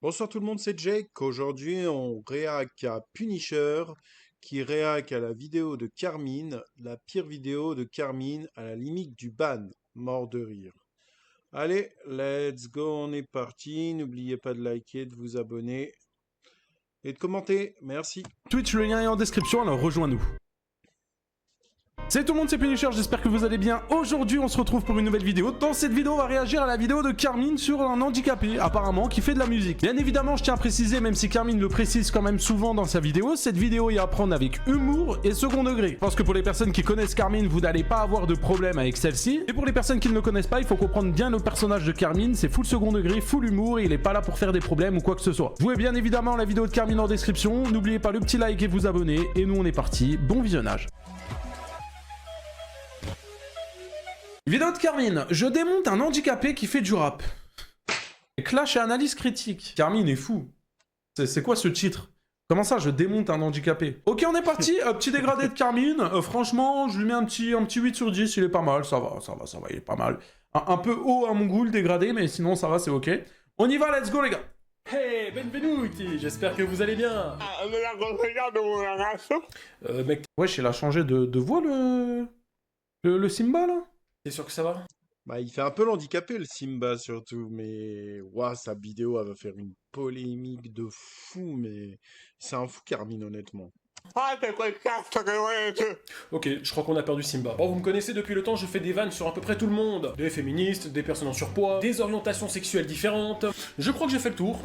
Bonsoir tout le monde, c'est Jake. Aujourd'hui, on réac à Punisher, qui réac à la vidéo de Carmine, la pire vidéo de Carmine à la limite du ban. Mort de rire. Allez, let's go, on est parti. N'oubliez pas de liker, de vous abonner et de commenter. Merci. Twitch, le lien est en description, alors rejoins-nous. Salut tout le monde, c'est Punisher, j'espère que vous allez bien. Aujourd'hui, on se retrouve pour une nouvelle vidéo. Dans cette vidéo, on va réagir à la vidéo de Carmine sur un handicapé, apparemment, qui fait de la musique. Bien évidemment, je tiens à préciser, même si Carmine le précise quand même souvent dans sa vidéo, cette vidéo est à prendre avec humour et second degré. Je pense que pour les personnes qui connaissent Carmine, vous n'allez pas avoir de problème avec celle-ci. Et pour les personnes qui ne le connaissent pas, il faut comprendre bien le personnage de Carmine. C'est full second degré, full humour, et il est pas là pour faire des problèmes ou quoi que ce soit. Vous avez bien évidemment la vidéo de Carmine en description. N'oubliez pas le petit like et vous abonner. Et nous, on est parti. Bon visionnage. Vidéo de Carmine, je démonte un handicapé qui fait du rap. Clash et analyse critique. Carmine est fou. C'est quoi ce titre? Comment ça, je démonte un handicapé? Ok, on est parti. Petit dégradé de Carmine. Franchement, je lui mets un petit 8 sur 10. Il est pas mal. Ça va, il est pas mal. Un peu haut à mon goût, le dégradé, mais sinon, ça va, c'est ok. On y va, let's go, les gars. Hey, benvenuti, j'espère que vous allez bien. Mec, Wesh, il a changé de voix, le Simba, là? t'es sûr que ça va? Bah, il fait un peu l'handicapé, le Simba, surtout, mais... Ouah, sa vidéo, elle va faire une polémique de fou, mais... C'est un fou, Carmine, honnêtement. Ok, je crois qu'on a perdu Simba. Bon, vous me connaissez depuis le temps, je fais des vannes sur à peu près tout le monde. Des féministes, des personnes en surpoids, des orientations sexuelles différentes. Je crois que j'ai fait le tour.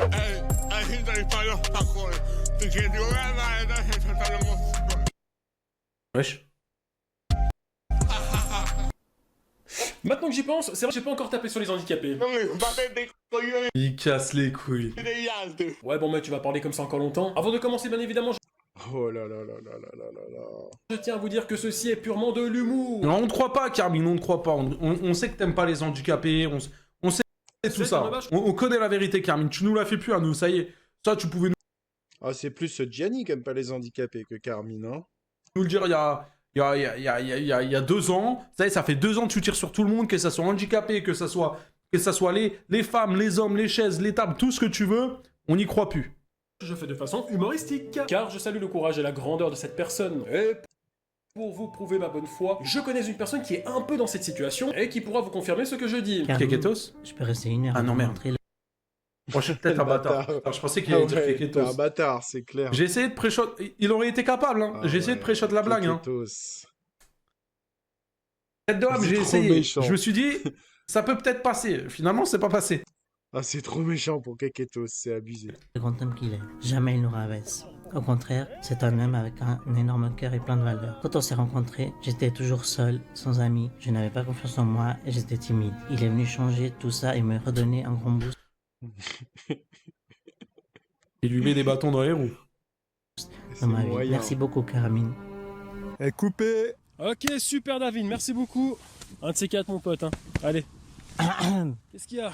Wesh. Maintenant que j'y pense, c'est vrai que j'ai pas encore tapé sur les handicapés. Il casse les couilles. Ouais, bon, mec, tu vas parler comme ça encore longtemps. Avant de commencer, bien évidemment, Oh là là là là là là là là. je tiens à vous dire que ceci est purement de l'humour. Non, on ne croit pas, Carmine, on ne croit pas. On sait que t'aimes pas les handicapés, on sait tout ça. On connaît la vérité, Carmine. Tu nous la fais plus à nous, ça y est. Ça, tu pouvais Ah, c'est plus Gianni qui aime pas les handicapés que Carmine, hein. nous le dire il y a 2 ans. Ça fait 2 ans que tu tires sur tout le monde, que ça soit handicapé, que ça soit les femmes, les hommes, les chaises, les tables, tout ce que tu veux. On n'y croit plus. Je fais de façon humoristique, car je salue le courage et la grandeur de cette personne. Et pour vous prouver ma bonne foi, je connais une personne qui est un peu dans cette situation et qui pourra vous confirmer ce que je dis. Carmine, Keketos? je peux rester 1 heure. Ah non, merde. Montrer le... Moi, je suis peut-être un bâtard. Alors, je pensais qu'il allait dire t'es Keketos. un bâtard, c'est clair. J'ai essayé de pré-shot. Il aurait été capable, hein. Ah J'ai essayé de pré-shot la blague, hein. Keketos. Tête de C'est j'ai trop essayé. méchant. Je me suis dit, ça peut peut-être passer. Finalement, c'est pas passé. Ah, c'est trop méchant pour Keketos, c'est abusé. grand homme qu'il est. Jamais il nous rabaisse. Au contraire, c'est un homme avec un énorme cœur et plein de valeurs. Quand on s'est rencontrés, j'étais toujours seul, sans amis, je n'avais pas confiance en moi et j'étais timide. Il est venu changer tout ça et me redonner un grand boost Il lui met des bâtons dans les roues. dans ma vie. moyen. Merci beaucoup, Carmine. Coupé. Ok, super David, merci beaucoup. Un de ces 4, mon pote, hein. Allez. Qu'est-ce qu'il y a?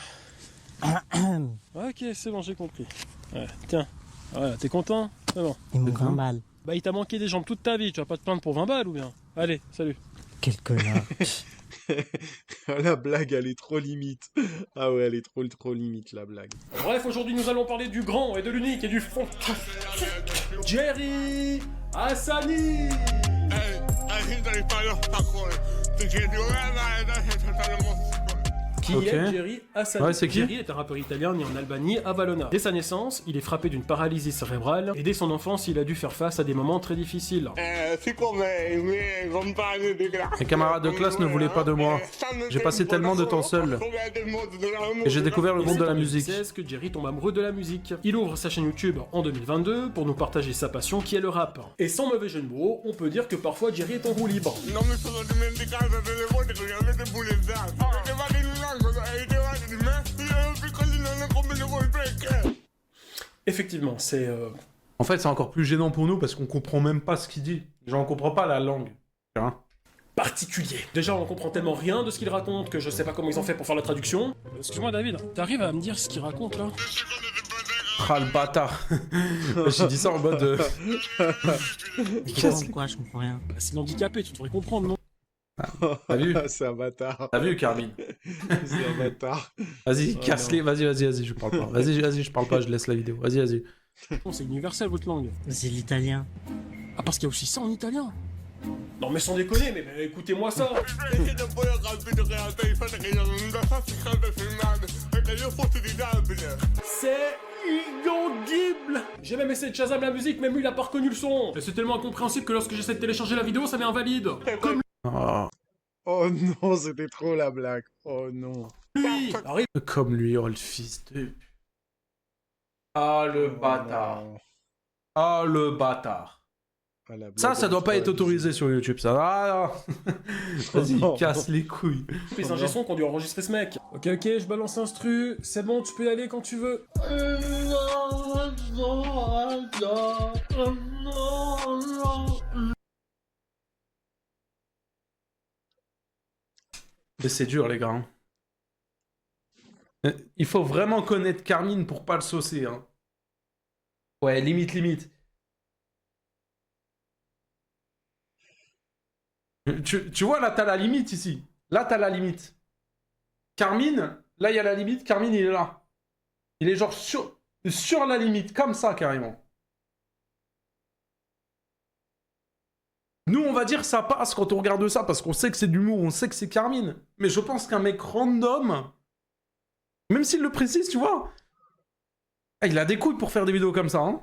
Ok, c'est bon, j'ai compris. Ouais, tiens, voilà, t'es content? C'est bon. Il me trimballe. Bah, il t'a manqué des jambes toute ta vie, tu vas pas te plaindre pour 20 balles ou bien? Allez, salut. Quel connard. La blague, elle est trop limite. Ah ouais, elle est trop limite, la blague. Bref, aujourd'hui, nous allons parler du grand et de l'unique et du fantastique Jerry Hassani. Qui Ok. est Jerry Hassani? Ouais, c'est qui? Jerry est un rappeur italien né en Albanie, à Valona. Dès sa naissance, il est frappé d'une paralysie cérébrale, et dès son enfance, il a dû faire face à des moments très difficiles. Mes camarades de classe ne voulaient pas de moi. J'ai passé tellement de temps seul. Et j'ai découvert le Et monde c'est de en la musique. 2016 que Jerry tombe amoureux de la musique. Il ouvre sa chaîne YouTube en 2022 pour nous partager sa passion qui est le rap. Et sans mauvais jeu de mots, on peut dire que parfois Jerry est en roue libre. Effectivement, c'est... En fait, c'est encore plus gênant pour nous parce qu'on comprend même pas ce qu'il dit. Genre, on comprend pas la langue. Hein? particulier. Déjà, on comprend tellement rien de ce qu'il raconte que je sais pas comment ils ont fait pour faire la traduction. Excuse-moi, David, t'arrives à me dire ce qu'il raconte là? Ah, le bâtard. J'ai dit ça en mode... Pourquoi je comprends rien. Bah, c'est handicapé, tu devrais comprendre, non? T'as vu? C'est un bâtard. T'as vu, Carmine? C'est un bâtard. Vas-y, Oh casse-les, non. vas-y, je parle pas. Vas-y, je parle pas, je laisse la vidéo. Vas-y. Non, c'est universel votre langue. C'est l'italien. Ah, parce qu'il y a aussi ça en italien. Non mais sans déconner, mais écoutez-moi ça. C'est inaudible. J'ai même essayé de Shazam la musique, même lui il a pas reconnu le son. Et c'est tellement incompréhensible que lorsque j'essaie de télécharger la vidéo, ça m'est invalide. Comme Oh, Oh non, c'était trop la blague. Oh non. lui. Arrive. comme lui, oh le fils de... Ah, le Oh bâtard. non. Ah, le bâtard. Ah, la Ça blague doit pas être entre- autorisé sur YouTube, ça. Ah, non. Vas-y, Non. casse les couilles. Les ingé son qui ont dû enregistrer ce mec. Ok, je balance l'instru. C'est bon, tu peux y aller quand tu veux. Mais c'est dur, les gars. Hein. Il faut vraiment connaître Carmine pour pas le saucer. Hein. Ouais, limite. Tu vois, là, t'as la limite ici. Là, t'as la limite. Carmine, là, il y a la limite. Carmine, il est là. Il est genre sur la limite, comme ça, carrément. Nous, on va dire ça passe quand on regarde ça, parce qu'on sait que c'est de l'humour, on sait que c'est Carmine. Mais je pense qu'un mec random, même s'il le précise, tu vois, ah, il a des couilles pour faire des vidéos comme ça, hein.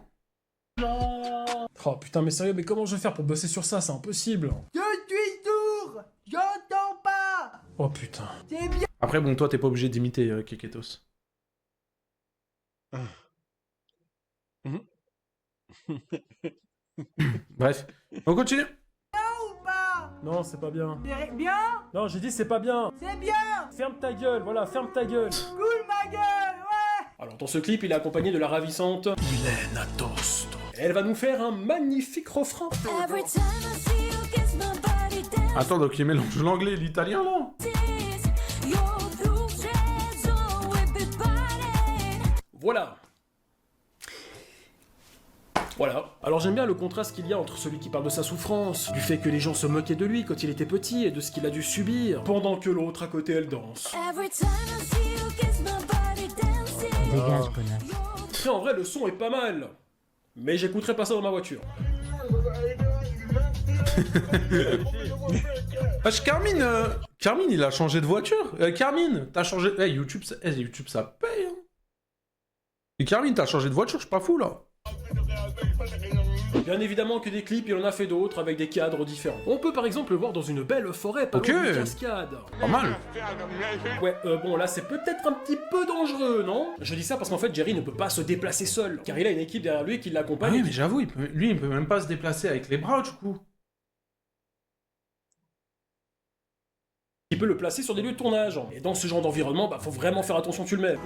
Oh putain, mais sérieux, mais comment je vais faire pour bosser sur ça? C'est impossible. Je suis sourd. J'entends pas. Oh putain. C'est bien. Après, bon, toi, t'es pas obligé d'imiter Keketos. Bref, on continue. Ou pas. Non, c'est pas bien. C'est bien. Non, j'ai dit c'est pas bien. C'est bien. Ferme ta gueule, voilà, ferme ta gueule. Coule ma gueule. Ouais. Alors dans ce clip, il est accompagné de la ravissante Ilena Tosto. Elle va nous faire un magnifique refrain. Every time I see you kiss my body dance, Attends, donc il mélange l'anglais et l'italien, là. your blue shades on with body. Voilà. Voilà. Alors j'aime bien le contraste qu'il y a entre celui qui parle de sa souffrance, du fait que les gens se moquaient de lui quand il était petit et de ce qu'il a dû subir, pendant que l'autre à côté elle danse. Every time I see you kiss my body dancing, Dégage, connard. Après en vrai le son est pas mal, mais j'écouterai pas ça dans ma voiture. Wesh, Carmine, Carmine, il a changé de voiture. Carmine, t'as changé... YouTube, YouTube, ça paye, hein. Et Carmine, t'as changé de voiture, je suis pas fou, là. Bien évidemment que des clips, il en a fait d'autres avec des cadres différents. On peut par exemple le voir dans une belle forêt, pas Ok. loin d'une cascade. Pas mal. Ouais, bon là c'est peut-être un petit peu dangereux, non? Je dis ça parce qu'en fait Jerry ne peut pas se déplacer seul, car il a une équipe derrière lui qui Ah l'accompagne. oui, et mais qui- j'avoue, lui, il peut même pas se déplacer avec les bras, du coup. qui peut le placer sur des lieux de tournage. Et dans ce genre d'environnement, bah faut vraiment faire attention où tu le mets.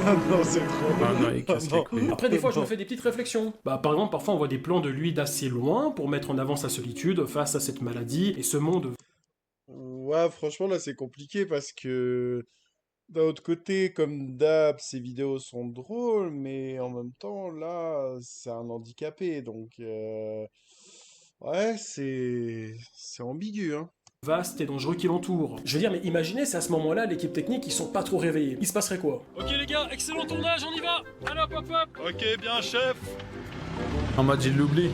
Ah non, c'est trop. Ah non, il casse Ah non. les couilles. Après, des fois, je me fais des petites réflexions. Bah, par exemple, parfois, on voit des plans de lui d'assez loin pour mettre en avant sa solitude face à cette maladie et ce monde. Ouais, franchement, là, c'est compliqué parce que d'un autre côté, comme d'hab, ces vidéos sont drôles, mais en même temps, là, c'est un handicapé, donc ouais, c'est ambigu, hein. Vaste et dangereux qui l'entoure. Je veux dire, mais imaginez si à ce moment-là, l'équipe technique, ils sont pas trop réveillés. Il se passerait quoi? Ok les gars, excellent tournage, on y va. Allez hop hop hop. Ok, bien, chef. En mode, il l'oublie.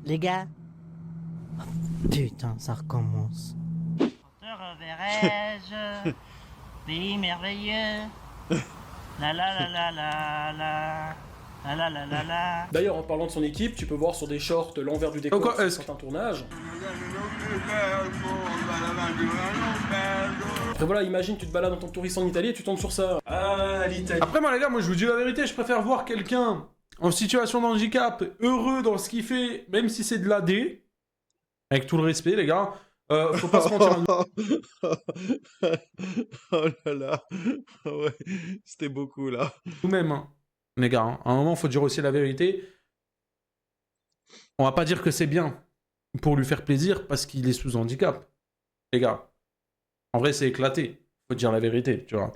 Les gars. Oh, putain, ça recommence. Te reverrai-je, pays merveilleux. La la la la la la. La la la la la. D'ailleurs, en parlant de son équipe, tu peux voir sur des shorts l'envers du décor Pourquoi sur est-ce certains tournages. Après voilà, imagine tu te balades dans ton touriste en Italie et tu tombes sur ça. Ah, l'Italie. Après, moi, les gars, moi, je vous dis la vérité, je préfère voir quelqu'un en situation de handicap, heureux dans ce qu'il fait, même si c'est de l'AD, avec tout le respect, les gars. Faut pas se mentir. Oh là là. Ouais, c'était beaucoup, là. Nous-mêmes, hein, les gars. Hein. À un moment, faut dire aussi la vérité. On va pas dire que c'est bien pour lui faire plaisir parce qu'il est sous handicap. Les gars. En vrai, c'est éclaté. Faut dire la vérité, tu vois.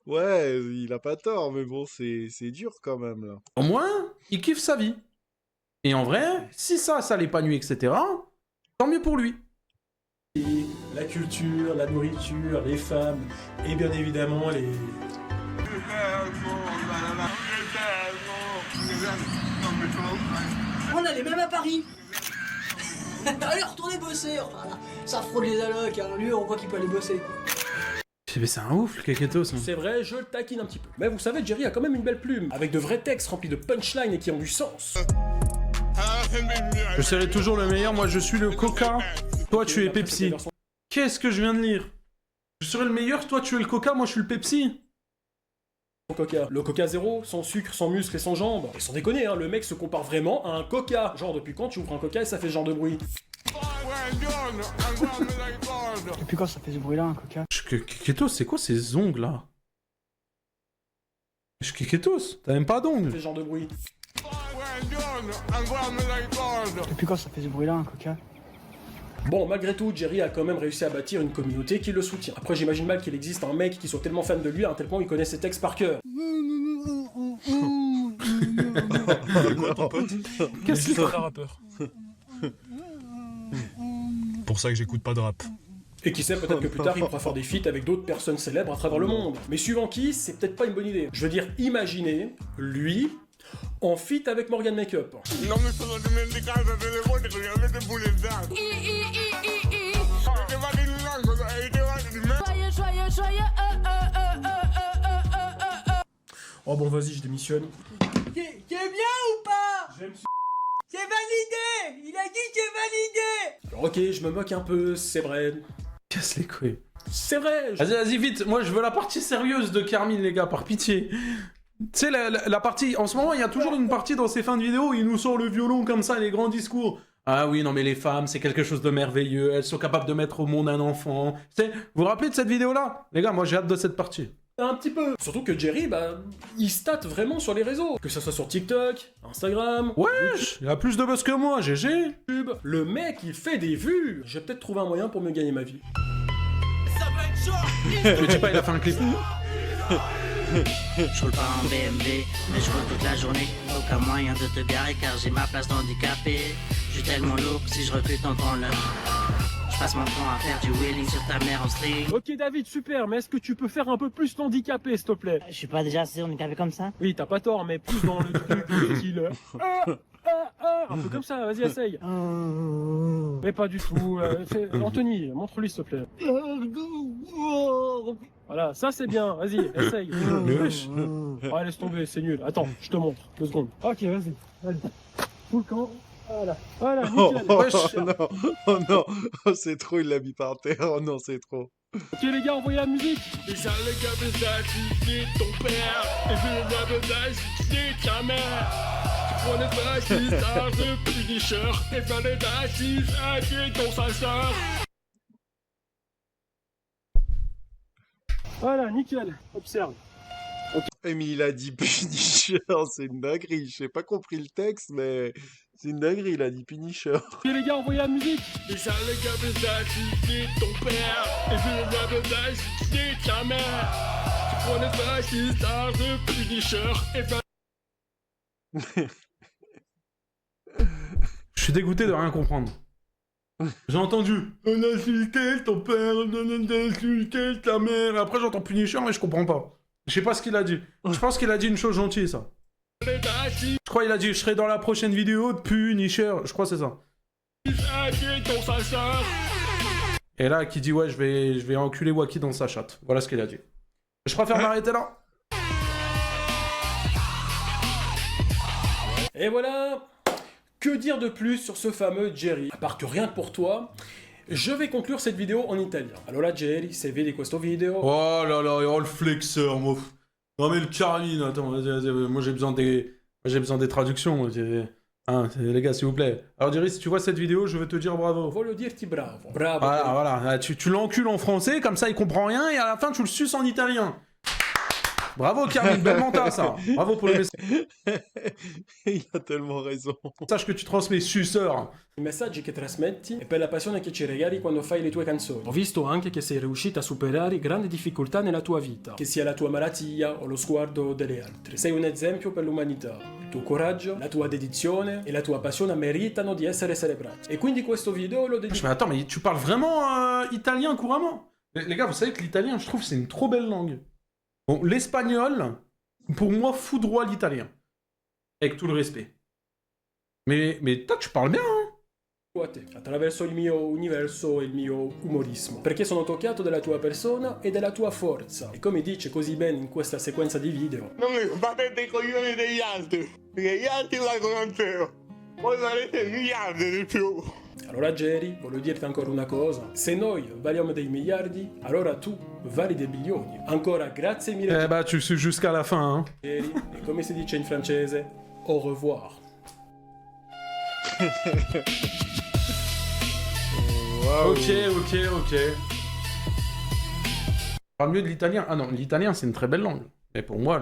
Ouais, il a pas tort, mais bon, c'est dur quand même, là. Au moins, il kiffe sa vie. Et en vrai, si ça l'épanouit, etc., tant mieux pour lui. La culture, la nourriture, les femmes, et bien évidemment les... On allait même à Paris. Allez, retournez bosser. Enfin, là, ça fraude les allocs. Hein. Lui, on voit qu'il peut aller bosser. Mais c'est un ouf, le Keketos. C'est vrai, je le taquine un petit peu. Mais vous savez, Jerry a quand même une belle plume, avec de vrais textes remplis de punchlines et qui ont du sens. Je serai toujours le meilleur, moi je suis le Coca, toi tu es Pepsi. Qu'est-ce que je viens de lire? Je serai le meilleur, toi tu es le Coca, moi je suis le Pepsi. Coca. Le Coca zéro, sans sucre, sans muscles et sans jambes. Et sans déconner, hein, le mec se compare vraiment à un Coca. Genre, depuis quand tu ouvres un Coca et ça fait ce genre de bruit? Depuis quand ça fait ce bruit-là, un Coca? Keketos, c'est quoi ces ongles là? Keketos, t'as même pas Ça d'ongles. fait ce genre de bruit. Depuis quand ça fait ce bruit-là, un Coca? Bon, malgré tout, Jerry a quand même réussi à bâtir une communauté qui le soutient. Après, j'imagine mal qu'il existe un mec qui soit tellement fan de lui à un tel point il connaît ses textes par cœur. Qu'est-ce qu'il faut? Un rappeur. Pour ça que j'écoute pas de rap. Et qui sait, peut-être que plus tard, il pourra faire des feats avec d'autres personnes célèbres à travers le monde. Mais suivant qui, c'est peut-être pas une bonne idée. Je veux dire, imaginez, lui, en feat avec Morgan Makeup. Oh bon, vas-y, je démissionne. T'es bien ou pas? J'aime C'est validé. Il a dit c'est validé. Alors ok, je me moque un peu, c'est vrai. Casse les couilles. C'est vrai. Vas-y, vite, moi je veux la partie sérieuse de Carmine, les gars, par pitié. Tu sais, la partie. En ce moment, il y a toujours une partie dans ces fins de vidéo où il nous sort le violon comme ça, les grands discours. Ah oui, non, mais les femmes, c'est quelque chose de merveilleux. Elles sont capables de mettre au monde un enfant. Tu sais, vous vous rappelez de cette vidéo-là? Les gars, moi j'ai hâte de cette partie. Un petit peu. Surtout que Jerry, bah, il state vraiment sur les réseaux. Que ça soit sur TikTok, Instagram, Wesh, il a plus de buzz que moi, GG. YouTube. Le mec, il fait des vues. J'ai peut-être trouvé un moyen pour mieux gagner ma vie. Mais dis pas, il a fait un clip. Je roule pas en BMW, mais je roule toute la journée. Aucun moyen de te garer car j'ai ma place d'handicapé. Je suis tellement lourd que si je recule ton là. Je passe mon temps à faire du wheeling sur ta mère en string. Ok David, super, mais est-ce que tu peux faire un peu plus l'handicapé, s'il te plaît? Je suis pas déjà assez handicapé comme ça? Oui, t'as pas tort, mais plus dans le truc du style... un peu comme ça, vas-y, essaye. Mais pas du tout. Anthony, montre-lui, s'il te plaît. Voilà, ça c'est bien, vas-y, essaye. Wesh. Ouais, laisse tomber, c'est nul. Attends, je te montre, 2 secondes. Ok, vas-y, allez. Tout le camp. Voilà, voilà, nickel. Oh non, oh non, oh, c'est trop, il l'a mis par terre. Oh non, c'est trop. Ok les gars, envoyez la musique. Déjà le gars d'assister ton père. Et je le gars d'assister ta mère. Tu prenais pas assistage de Punisher. Et fallait d'assister ton sœur. Voilà, nickel. Observe. Eh, mais il a dit Punisher, c'est une dinguerie. J'ai pas compris le texte, mais c'est une dinguerie, il a dit Punisher. Ok les gars, envoyez la musique. Déjà le gars d'assister ton père. Et je le gars d'assister ta mère. Tu prenais pas assistage de Punisher. Et fallait... Je suis dégoûté de rien comprendre. J'ai entendu. On a insulté ton père, on a insulté ta mère. Après j'entends Punisher mais je comprends pas. Je sais pas ce qu'il a dit. Je pense qu'il a dit une chose gentille ça. Je crois qu'il a dit je serai dans la prochaine vidéo de Punisher. Je crois que c'est ça. Et là qui dit ouais je vais enculer Wacky dans sa chatte. Voilà ce qu'il a dit. Je préfère m'arrêter là. Et voilà. Que dire de plus sur ce fameux Jerry? À part que rien que pour toi, je vais conclure cette vidéo en italien. Allora Jerry, se vedi questo video? Oh là là, oh le flexeur, moi. Non mais le Carmine, attends, vas-y, moi j'ai besoin des traductions. Hein, les gars, s'il vous plaît. Alors Jerry, si tu vois cette vidéo, je vais te dire bravo. Voglio dirti bravo. Bravo. Voilà, tu l'encules en français, comme ça il comprend rien, et à la fin tu le suces en italien. Bravo Carmine, belle menta ça. Bravo pour le Il a tellement raison. message que tu transmets, suceur. I messaggi che trasmetti e per la passione che ci regali quando fai le tue canzoni. Ho visto anche che sei riuscita a superare grandi difficoltà nella tua vita, che sia la tua malattia o lo sguardo delle altre. Sei un esempio per l'umanità. Il tuo coraggio, la tua dedizione e la tua passione meritano di essere celebrati. E quindi questo video lo dedico. Mais attends, mais tu parles vraiment italien couramment? Les gars, vous savez que l'italien, je trouve, c'est une trop belle langue. Bon, l'espagnol, pour moi, foudroie l'italien. Avec tout le respect. Mais toi, tu parles bien, hein? A te, attraverso il mio universo e il mio umorismo, perché sono toccato della tua persona e della tua forza. E come dice così bene in questa sequenza di video, non mi battete i coglioni degli altri, perché gli altri valgono zero, voi valete miliardi di più. allora Jerry, voglio dirti ancora una cosa, se noi valiamo dei miliardi, allora tu vali dei bilioni. Ancora grazie mille Eh bah, tu suis jusqu'à la fin, hein. Jerry, e come si dice in francese, au revoir. Waouh. Ok. Parle mieux de l'italien. Ah non, l'italien, c'est une très belle langue. Mais pour moi,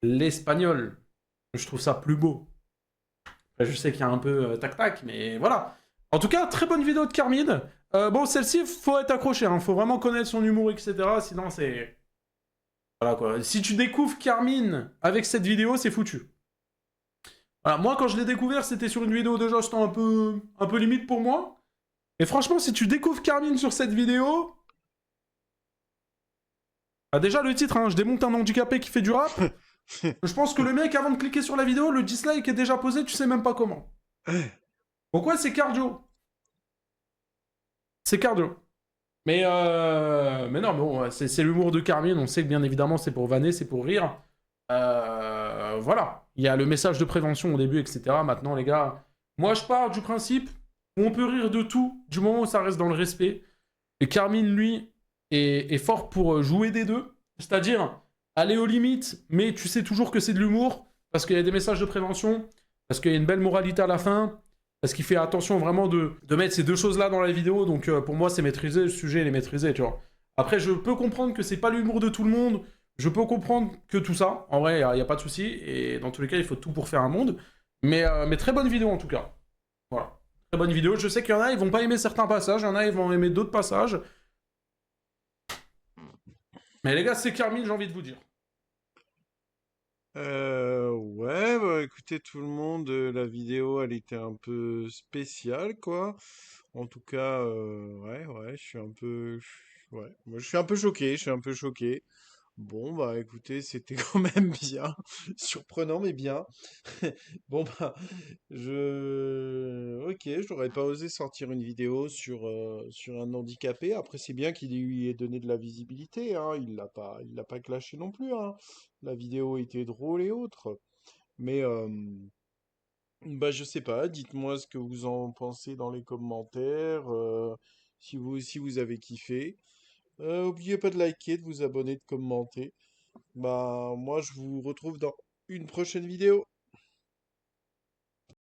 l'espagnol, je trouve ça plus beau. Après, je sais qu'il y a un peu tac-tac, mais voilà. En tout cas, très bonne vidéo de Carmine. Bon, celle-ci, faut être accroché, hein. Faut vraiment connaître son humour, etc. Sinon, c'est... Voilà, quoi. Si tu découvres Carmine avec cette vidéo, c'est foutu. Voilà, moi, quand je l'ai découvert, c'était sur une vidéo déjà, c'était un peu limite pour moi. Et franchement, si tu découvres Carmine sur cette vidéo... Ah, déjà, le titre, hein, je démonte un handicapé qui fait du rap. Je pense que le mec, avant de cliquer sur la vidéo, le dislike est déjà posé, tu sais même pas comment. Donc ouais, c'est cardio. C'est cardio. Mais non, bon, c'est l'humour de Carmine, on sait que bien évidemment, c'est pour vanner, c'est pour rire. Voilà. Il y a le message de prévention au début, etc. Maintenant, les gars, moi, je pars du principe où on peut rire de tout, du moment où ça reste dans le respect. Et Carmine, lui, est fort pour jouer des deux. C'est-à-dire aller aux limites, mais tu sais toujours que c'est de l'humour, parce qu'il y a des messages de prévention, parce qu'il y a une belle moralité à la fin, parce qu'il fait attention vraiment de mettre ces deux choses-là dans la vidéo. Donc pour moi, c'est maîtrisé, le sujet, il est maîtrisé, tu vois. Après, je peux comprendre que c'est pas l'humour de tout le monde. Je peux comprendre que tout ça, en vrai, il n'y a pas de souci, et dans tous les cas, il faut tout pour faire un monde. Mais très bonne vidéo en tout cas. Voilà. Très bonne vidéo. Je sais qu'il y en a, ils vont pas aimer certains passages, il y en a, ils vont aimer d'autres passages. Mais les gars, c'est Carmine, j'ai envie de vous dire. Ouais, bah écoutez tout le monde, la vidéo elle était un peu spéciale quoi. En tout cas, ouais, je suis un peu, ouais, moi je suis un peu choqué, je suis un peu choqué. Bon bah écoutez, c'était quand même bien, surprenant mais bien. Bon bah, ok, j'aurais pas osé sortir une vidéo sur un handicapé. Après c'est bien qu'il lui ait donné de la visibilité, hein. Il l'a pas clashé non plus, hein. La vidéo était drôle et autres. Mais bah je sais pas, dites-moi ce que vous en pensez dans les commentaires, si vous aussi vous avez kiffé. Oubliez pas de liker, de vous abonner, de commenter. Bah moi je vous retrouve dans une prochaine vidéo.